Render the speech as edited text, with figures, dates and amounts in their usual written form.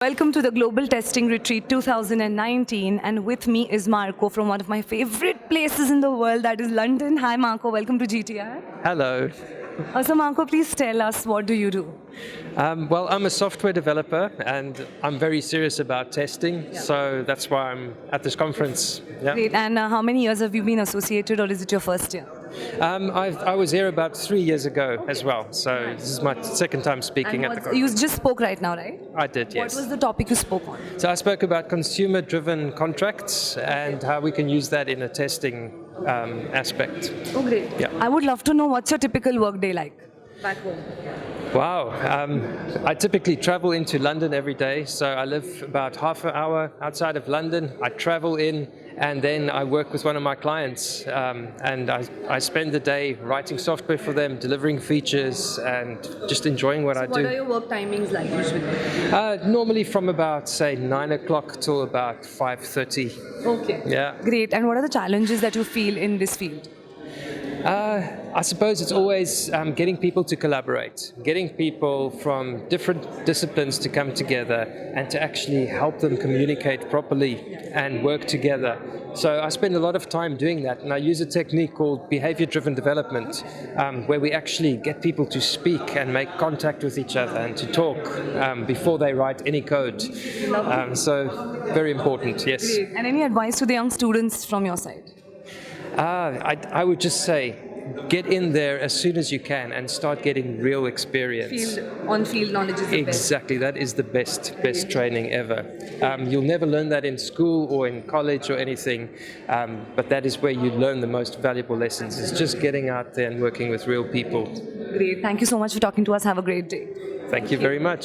Welcome to the Global Testing Retreat 2019, and with me is Marco from one of my favorite places in the world, that is London. Hi Marco, welcome to GTR. Hello. So Marco, please tell us, what do you do? Well, I'm a software developer and I'm very serious about testing, so that's why I'm at this conference. Yeah. Great, and how many years have you been associated, or is it your first year? I was here about 3 years ago as well, so this is my second time speaking at the conference. You just spoke right now, right? I did, yes. What was the topic you spoke on? So I spoke about consumer-driven contracts and how we can use that in a testing aspect. Oh, great. Yeah. I would love to know, what's your typical workday like back home? Wow. I typically travel into London every day, so I live about half an hour outside of London. I travel in and then I work with one of my clients, and I spend the day writing software for them, delivering features and just enjoying what I do. What are your work timings like usually? Normally from about, say, 9 o'clock till about 5:30. Okay. Yeah. Great. And what are the challenges that you feel in this field? I suppose it's always getting people to collaborate, getting people from different disciplines to come together and to actually help them communicate properly and work together. So I spend a lot of time doing that, and I use a technique called behavior-driven development, where we actually get people to speak and make contact with each other and to talk before they write any code. So very important, yes. Great. And any advice to the young students from your side? I would just say, get in there as soon as you can and start getting real experience. On-field knowledge is the best. Exactly, that is the best training ever. You'll never learn that in school or in college or anything, but that is where you learn the most valuable lessons. It's just getting out there and working with real people. Great. Thank you so much for talking to us. Have a great day. Thank you very much.